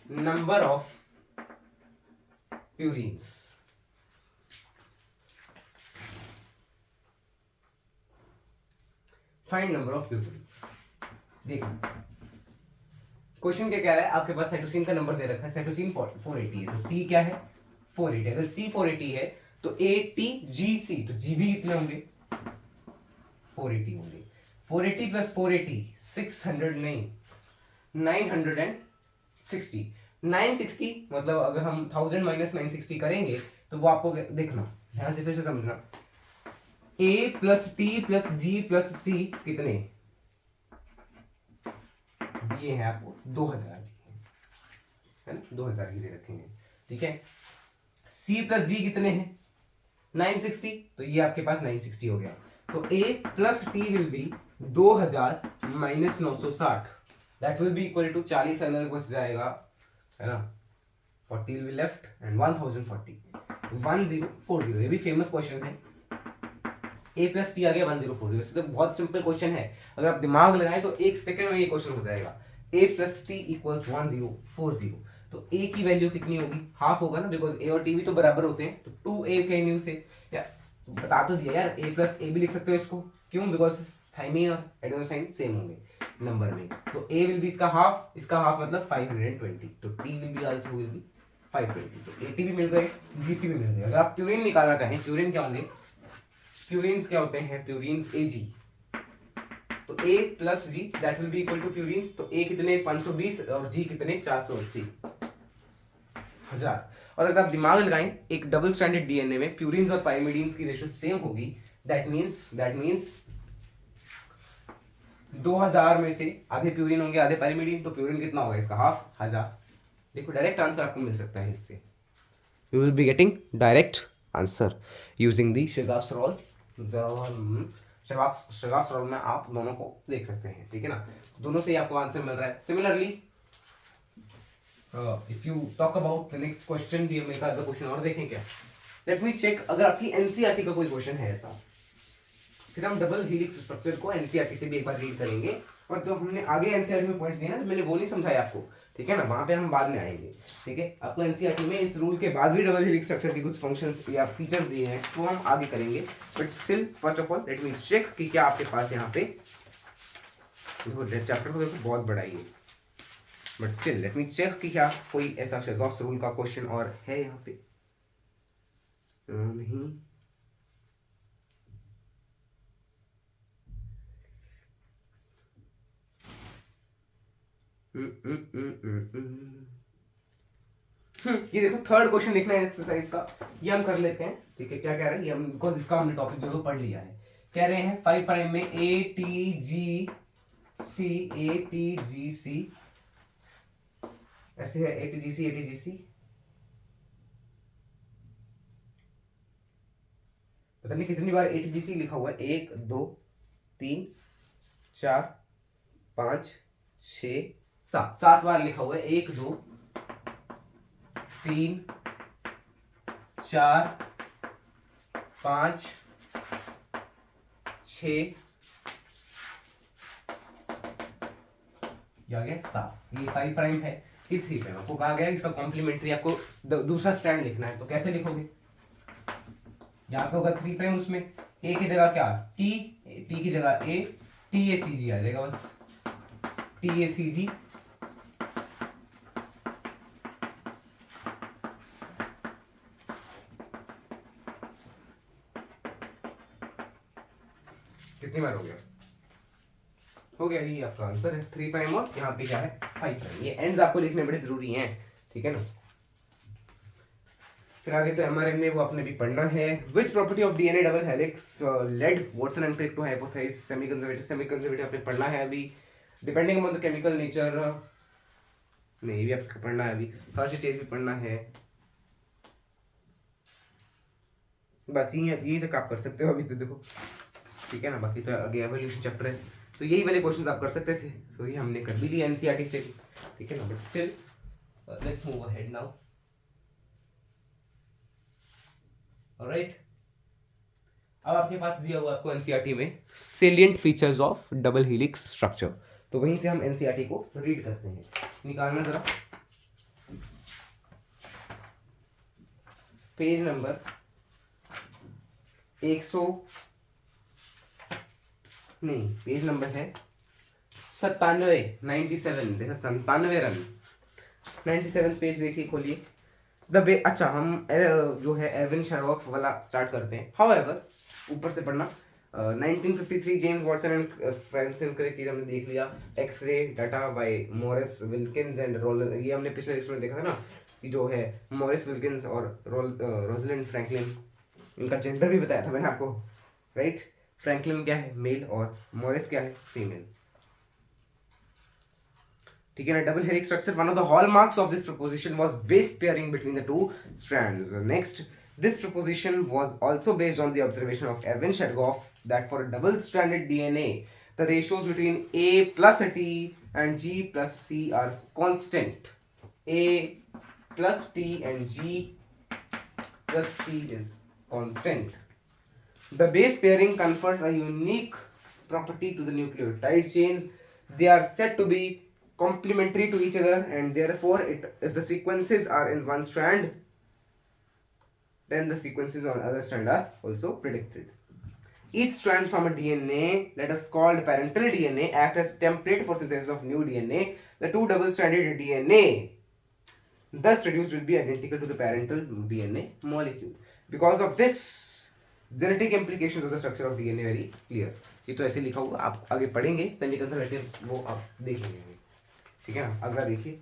number of purines. Find number of purines. देखो question क्या कह रहा है, आपके पास साइटोसिन का नंबर दे रखा है, साइटोसिन 480 है, तो C क्या है? 480। अगर C 480 है तो ATGC, तो G भी कितने होंगे? 480 होंगे। 480 प्लस 480 600 नहीं 960। 960 मतलब अगर हम 1000 माइनस 960 करेंगे तो वो आपको देखना, ध्यान से फिर से समझना, A plus T plus G plus C कितने दिए हैं आपको? 2000 है ना, 2000 की दे रखे हैं, ठीक है। C प्लस G कितने हैं? 960, तो ये आपके पास 960 हो गया। तो A plus T will be 2000 minus 960, that will be equal to 40 अलग बच जाएगा, है ना, 40 विल बी लेफ्ट एंड 1040 1040। ये भी फेमस क्वेश्चन है, A प्लस टी आ गया 1040। वैसे तो बहुत सिंपल क्वेश्चन है, अगर आप दिमाग लगाएं तो एक सेकंड में ये क्वेश्चन हो जाएगा। A प्लस टी इक्वल्स 1040, तो A की वैल्यू कितनी होगी? हाफ होगा ना, बिकॉज A और T भी तो बराबर होते हैं, तो 2A कैन यू से, या बता तो दिया यार, A प्लस A भी लिख सकते हो इसको, क्यों? बिकॉज थाइमिन और एडेनोसाइन सेम होंगे। नंबर में, तो ए विल बी इसका हाफ मतलब 520, तो T will be also will be 520, तो एटी भी मिल गए, जीसी भी मिल गए। अगर आप प्यूरिन निकालना चाहें, प्यूरिन क्या होंगे, प्यूरिन्स क्या होते हैं, प्यूरिन्स ए जी, तो A plus G that will be equal to purines, तो ए कितने 520 और जी कितने 480 हजार। और अगर आप दिमाग लगाएं, एक डबल स्ट्रैंडेड डीएनए में प्यूरिन्स और पाइरिमिडीन्स की रेशियो सेम होगी, दैट मींस 2000 में से आधे प्यूरिन होंगे आधे पाइरिमिडीन, तो प्यूरिन कितना होगा इसका हाफ, 1000। देखो डायरेक्ट आंसर आपको मिल सकता है इससे, you will be getting direct answer using the Chargaff's rule. Chargaff's rule में आप दोनों को देख सकते हैं, ठीक है ना, दोनों से ही आपको आंसर मिल रहा है। Similarly if you talk about the next question, भी हम एक आधा क्वेश्चन और देखें क्या, लेट मी चेक। अगर आपकी एनसीईआरटी का कोई क्वेश्चन है ऐसा, फिर हम डबल हेलिक्स स्ट्रक्चर को एनसीईआरटी से भी एक बार रीड करेंगे, और जो हमने आगे एनसीईआरटी में पॉइंट्स दिए ना, मैंने वो नहीं समझाया आपको, ठीक है ना, वहां पे हम बाद में आएंगे, ठीक है। आपको एनसीईआरटी में इस रूल के बाद भी डबल हेलिक्स स्ट्रक्चर के कुछ फंक्शंस या फीचर्स दिए हैं, वो हम आगे करेंगे, but still first of all let me check कि क्या आपके पास यहाँ पे, देखो चैप्टर तो देखो बहुत बड़ा ही है, but still let me check कि क्या कोई ऐसा शेगार्स रूल का क्वेश्चन और है यहाँ पे, नहीं। ये देखो थर्ड क्वेश्चन देखना है एक्सरसाइज का, ये हम कर लेते हैं, ठीक है। क्या कह रहे हैं, ये हम बिकॉज इसका हमने टॉपिक जो पढ़ लिया है। कह रहे हैं 5 प्राइम में ए टी जी सी ऐसे है, ए टी जी सी, पता नहीं कितनी बार ए टी जी सी लिखा हुआ है, 1 2 3 4 5 6 7 बार लिखा हुआ है, 1 2 3 4 5 6 आ गया 7, ये 5 प्राइम है, ये 3 प्राइम। आपको कहा गया इसका कॉम्प्लीमेंट्री आपको दूसरा स्ट्रैंड लिखना है, तो कैसे लिखोगे, यहाँ पे होगा 3 प्राइम, उसमें ए की जगह क्या, टी की जगह ए, टी ए सी जी आ जाएगा, बस टी ए सी जी, कितनी बार हो गया, ये आपका आंसर है 3 प्राइम, और यहाँ पे क्या है 5 प्राइम। ये एंड्स आपको लिखने बड़े जरूरी हैं, ठीक है ना। फिर आगे तो एमआरएनए वो आपने भी पढ़ना है। Which property of DNA double helix led Watson and Crick to hypothesis semi conservative आपने पढ़ना है अभी, depending on the chemical nature, नहीं ये भी आपको पढ़ना है अभी, फर्स्ट चीज भी पढ़ना है, बस ये तक आप कर सकते हो अभी तो देखो, ठीक है ना। बाकी तो आगे एवोल्यूशन चैप्टर है, तो यही वाले क्वेश्चंस आप कर सकते थे, तो ये हमने कर भी लिया एनसीईआरटी से, ठीक है ना, but still let's move ahead now. Alright, अब आपके पास दिया हुआ आपको एनसीईआरटी में salient features of double helix structure, तो वहीं से हम एनसीईआरटी को रीड करते हैं। निकालना जरा पेज नंबर 100 नहीं, पेज नंबर है 97 देखा, 97 रन, 97 पेज देखिए, खोलिए अच्छा हम जो है एरविन शेरवॉक वाला स्टार्ट करते हैं। हाउएवर ऊपर से पढ़ना, 1953 James Watson and Francis Crick, हमने देख लिया। X ray data by Maurice Wilkins and रोल, ये हमने पिछले लेक्चर में देखा था ना, कि जो है मॉरिस विल्किंस और रोजलिंड फ्रैंकलिन, इनका जेंडर भी बताया था मैंने आपको, राइट। फ्रैंकलिन क्या है, मेल, और मॉरिस क्या है, फीमेल, ठीक है ना। Double helix structure, one of the hallmarks of this preposition was base pairing between the two strands. Next, this proposition was also based on the observation of Erwin Shergoff that for a double stranded DNA the ratios between A plus T and G plus C are constant. A plus T and G plus C is constant. The base pairing confers a unique property to the nucleotide chains. They are said to be complementary to each other, and therefore if the sequences are in one strand, then the sequences on other strand are also predicted. Each strand from a DNA, that is called parental DNA, act as template for synthesis of new DNA. The two double-stranded DNA thus reduced will be identical to the parental DNA molecule. Because of this, genetic implications of the structure of DNA very clear. ये तो ऐसे लिखा हुआ, आप आगे पढ़ेंगे semiconductor वो आप देखेंगे, ठीक है ना। अगला देखिए,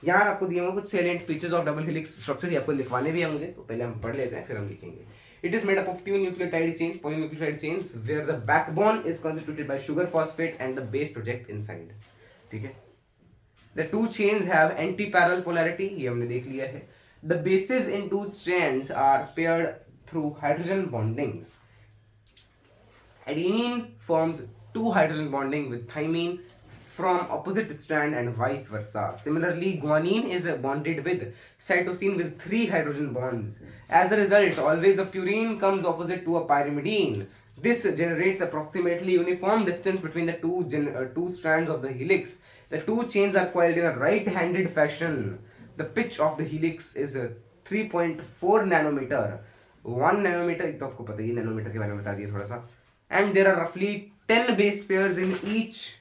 यहाँ आपको दिए हुए कुछ salient features of double helix structure, ये आपको लिखवाने भी है मुझे, तो पहले हम पढ़ लेते हैं फिर हम लिखेंगे। It is made up of two nucleotide chains, polynucleotide chains, where the backbone is constituted by sugar phosphate and the base project inside. ठीक है। The two chains have anti-parallel polarity, ये हमने देख लिया है. The bases in two strands are paired through hydrogen bondings. Adenine forms two hydrogen bonding with thymine from opposite strand and vice versa. Similarly, guanine is bonded with cytosine with 3 hydrogen bonds. As a result, always a purine comes opposite to a pyrimidine. This generates approximately uniform distance between the two strands of the helix. The two chains are coiled in a right-handed fashion. The pitch of the helix is 3.4 nanometer. 1 nanometer, तो आपको पता ही nanometre के बारे में बता दिया थोड़ा सा. And there are roughly 10 base pairs in each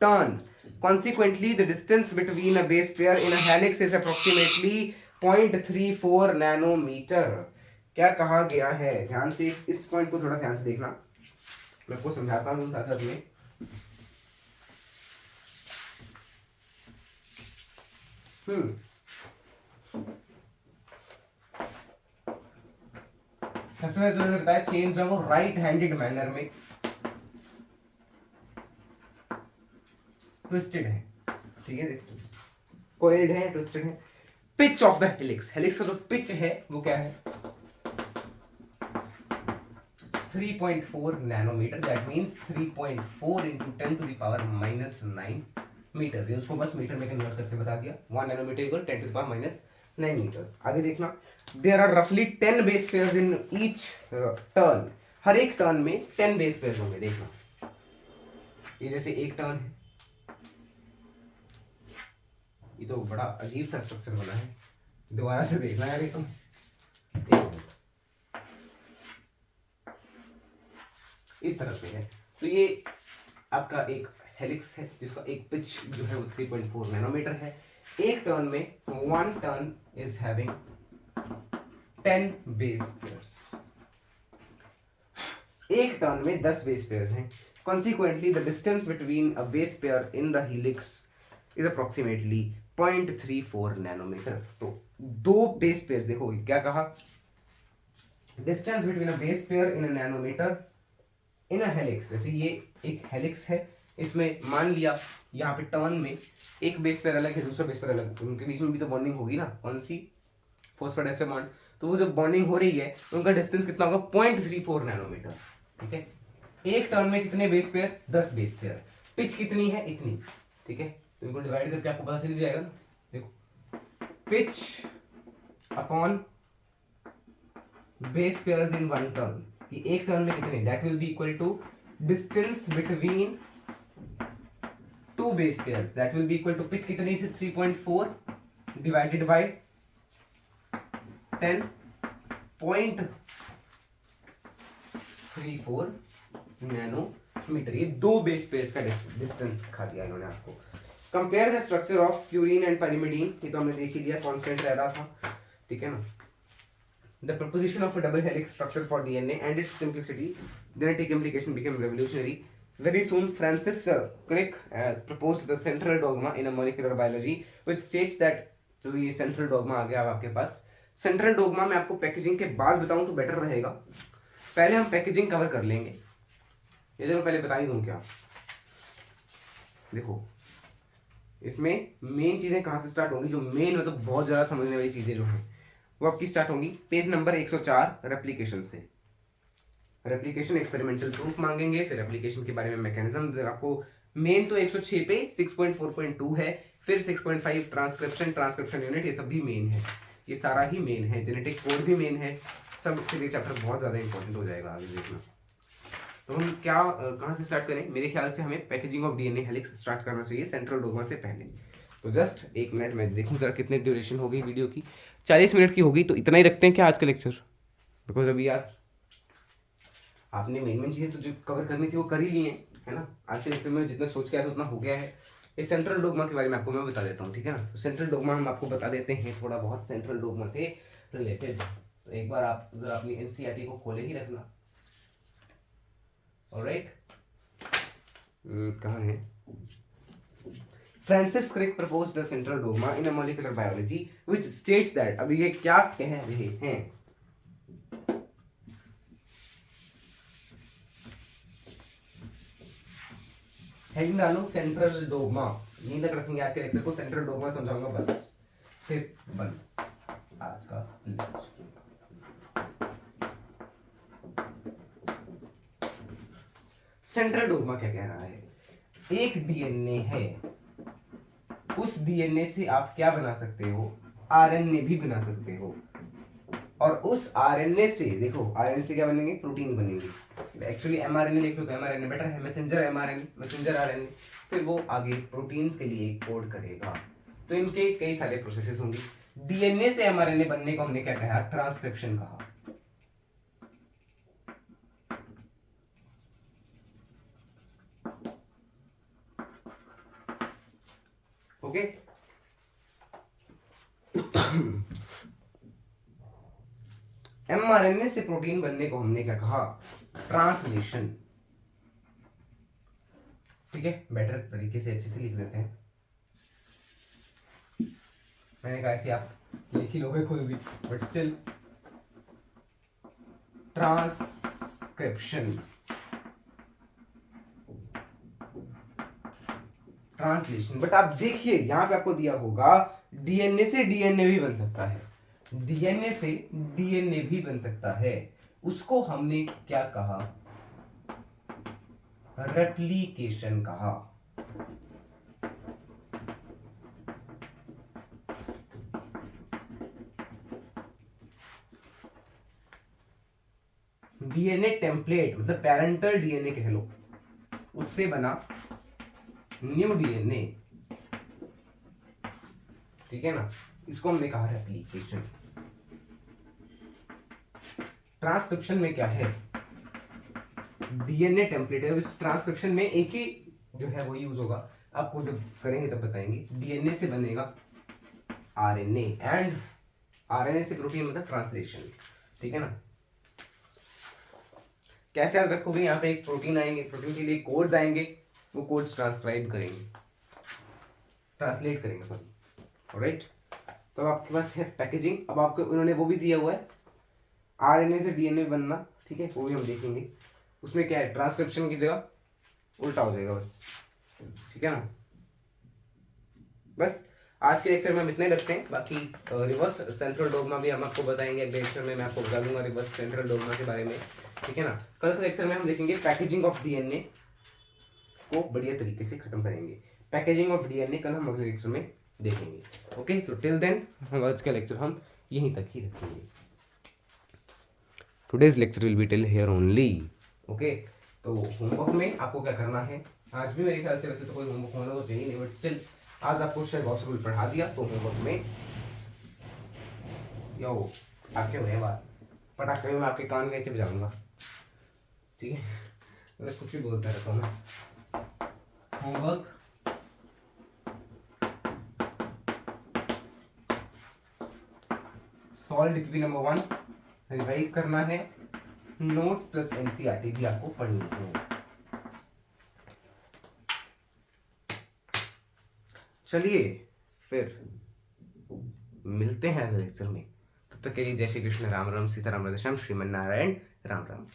turn. Consequently, the distance between a base pair in a helix is approximately 0.34 nanometer. क्या कहा गया है, ध्यान से इस पॉइंट को थोड़ा ध्यान से देखना, मैं आपको समझाता हूँ साथ साथ में. सबसे पहले तो मैंने बताया चेन्स जो है राइट हैंडेड मैनर में ट्विस्टेड है, ठीक है, देखो कोइल्ड है, ट्विस्टेड है. Pitch of the helix, helix का जो पिच है वो क्या है, 3.4 nanometre. That means 3.4 into 10 to the power minus 9 metre. ये उसको बस मीटर में कन्वर्ट करके बता दिया. 1 nanometre equal 10 to the power minus 9 metres. आगे देखना, देयर आर रफली 10 base pairs in each turn. हर एक टर्न में 10 बेस पेयर्स होंगे. देखना, ये जैसे एक टर्न है, ये तो बड़ा अजीब सा स्ट्रक्चर बना है, दोबारा से देखना यार. तुम इस तरह से है. तो ये आपका एक हेलिक्स है जिसका एक पिच जो है वो 3.4 नैनोमीटर है. एक टर्न में 1 turn is having 10 base pairs. एक टर्न में 10 बेस पेयर्स हैं. Consequently, the distance between a base pair in the helix is approximately 0.34 nanometre. तो दो बेस पेयर्स, देखो क्या कहा, distance between a base pair in a nanometre in a helix. जैसे ये एक हेलिक्स है, इसमें मान लिया यहाँ पे टर्न में एक बेस पेयर अलग है, दूसरा बेस पेयर अलग, उनके बीच में भी तो बॉन्डिंग होगी ना, कौन सी, फॉस्फोडाइस्टर बॉन्ड. तो वो जब बॉन्डिंग हो रही है तो उनका डिस्टेंस कितना होगा, 0.34 नैनोमीटर. ठीक है. एक टर्न में कितने base pair, 10 base pair. Pitch कितनी है, इतनी. ठीक है, तो इनको डिवाइड करके आपको पता चल जाएगा ना. देखो, pitch upon base pairs in one turn, कि एक टर्न में कितने, that will be equal to distance between two base pairs, that will be equal to pitch कितनी थी, 3.4 डिवाइडेड बाय 10.34 नैनोमीटर. ये दो बेस पेयर्स का डिस्टेंस दिखा दिया इन्होंने आपको. Compare the structure of purine and pyrimidine, ये तो हमने देख ही लिया, कांस्टेंट रह रहा था. ठीक है ना. The proposition of a double helix structure for DNA and its simplicity, genetic implication became revolutionary. Very soon, Francis Crick proposed the central dogma in a molecular biology, which states that, जो ये central dogma आ गया अब आपके पास. central dogma में आपको packaging के बाद बताऊं तो बेटर रहेगा. पहले हम पैकेजिंग कवर कर लेंगे. ये देखो, पहले बता ही दूं क्या. देखो, इसमें मेन चीजें कहाँ से स्टार्ट होंगी, जो मेन मतलब बहुत ज्यादा समझने वाली चीजें जो हैं वो आपकी स्टार्ट होंगी पेज नंबर 104 रेप्लिकेशन से. रेप्लिकेशन एक्सपेरिमेंटल प्रूफ मांगेंगे, फिर रेप्लिकेशन के बारे में मैकेनिज्म. आपको मेन तो 106 पे 6.4.2 है, फिर 6.5 ट्रांसक्रिप्शन यूनिट, ये सब भी मेन है, ये सारा ही मेन है. जेनेटिक कोड भी मेन है सब. फिर ये चैप्टर बहुत ज़्यादा इंपॉर्टेंट हो जाएगा आगे देखना. तो हम क्या कहाँ से स्टार्ट करें, मेरे ख्याल से हमें packaging of DNA helix start करना चाहिए सेंट्रल डोग्मा से पहले. तो जस्ट एक मिनट मैं देखूँ जरा कितने ड्यूरेशन हो गई वीडियो की. 40 मिनट की होगी, तो इतना ही रखते हैं क्या आज का लेक्चर. बिकॉज अभी यार आपने मेन चीज़ तो जो कवर करनी थी वो कर ही ली है ना। आज के लेक्चर में जितना सोच के आया था उतना हो गया है। इस सेंट्रल डोगमा के बारे में आपको मैं बता देता हूँ, ठीक है ना। तो सेंट्रल डोगमा हम आपको बता देते हैं थोड़ा बहुत सेंट्रल डोगमा से रिलेटेड। तो एक बार आप जरा अपनी एनसीईआरटी को खोले ही रखना। ऑलराइट, कहाँ है? Francis Crick proposed the central dogma in a molecular biology which states that, अब ये क्या कह रहे हैं? हेडिंग डालो सेंट्रल डोगमा, यहीं तक रखेंगे आज के लेक्चर को। सेंट्रल डोगमा समझाऊंगा बस, फिर बंद आज का लेक्चर। सेंट्रल डोगमा क्या कह रहा है? एक डीएनए है, उस डीएनए से आप क्या बना सकते हो? आरएनए भी बना सकते हो। और उस आरएनए से देखो, आरएनए से क्या बनेंगे? प्रोटीन बनेंगे। एक्चुअली एमआरएनए लिख लो तो एमआरएनए बेटर है, मैसेंजर एमआरएनए, मैसेंजर आरएनए। फिर वो आगे प्रोटीन्स के लिए कोड करेगा। तो इनके कई सारे प्रोसेसेस होंगे। डीएनए से एमआरएनए बनने को हमने क्या कहा? ट्रांसक्रिप्शन कहा। ओके, एमआरएनए से प्रोटीन बनने को हमने क्या कहा? ट्रांसलेशन। ठीक है, बेटर तरीके से अच्छे से लिख देते हैं। मैंने कहा ऐसे आप लिख ही लोगे कोई भी, but still transcription, translation. But आप देखिए यहां पे आपको दिया होगा डीएनए से डीएनए भी बन सकता है, डीएनए से डीएनए भी बन सकता है। उसको हमने क्या कहा? रेप्लिकेशन कहा। डीएनए टेम्पलेट मतलब पेरेंटल डीएनए कह लो, उससे बना न्यू डीएनए, ठीक है ना। इसको हमने कहा रेप्लिकेशन। ट्रांसक्रिप्शन में क्या है? डीएनए टेम्पलेट है। इस ट्रांसक्रिप्शन में एक ही जो है वो यूज होगा, आपको जब करेंगे तब बताएंगे। डीएनए से बनेगा आरएनए एंड आरएनए से प्रोटीन मतलब ट्रांसलेशन, ठीक है ना। कैसे याद रखोगे? यहाँ पे एक प्रोटीन आएंगे, प्रोटीन के लिए कोड्स आएंगे, वो कोड्स ट्रांसक्राइब करेंगे, ट्रांसलेट करेंगे, सॉरी। ऑलराइट, तो अब आपके पास है पैकेजिंग। अब आपको उन्होंने वो भी दिया हुआ है आरएनए से डीएनए बनना, ठीक है, वो भी हम देखेंगे। उसमें क्या है? ट्रांसक्रिप्शन की जगह उल्टा हो जाएगा बस, ठीक है ना। बस आज के लेक्चर में हम इतने रखते हैं। बाकी रिवर्स सेंट्रल डोगमा भी हम आपको बताएंगे अगले लेक्चर में। मैं आपको बता दूंगा रिवर्स सेंट्रल डोगमा के बारे में, ठीक है ना। कल के लेक्चर में हम देखेंगे पैकेजिंग ऑफ डीएनए को बढ़िया तरीके से खत्म करेंगे। पैकेजिंग ऑफ डीएनए कल हम अगले लेक्चर में देखेंगे। ओके, तो टिल देन हम आज का लेक्चर हम यहीं तक ही रखेंगे। Today's lecture will be till here only. Okay, तो होमवर्क में आपको क्या करना है? आज भी मेरे ख्याल से वैसे तो कोई होमवर्क होना तो चाहिए नहीं, बट स्टिल आज आपको शायद गॉस रूल पढ़ा दिया। तो होमवर्क में यो आपके हुए बात पटाखे में आपके कान में चिप जाऊंगा, ठीक है। मैं कुछ भी बोलता रहता हूँ ना। होमवर्क सॉल्व टिपी नंबर 1 रिवाइज करना है। नोट्स प्लस एनसीईआरटी भी आपको पढ़नी है। चलिए फिर मिलते हैं अगले लेक्चर में। तब तक के लिए जय श्री कृष्ण, राम राम, सीताराम, राधेश्याम, श्रीमन नारायण, राम राम।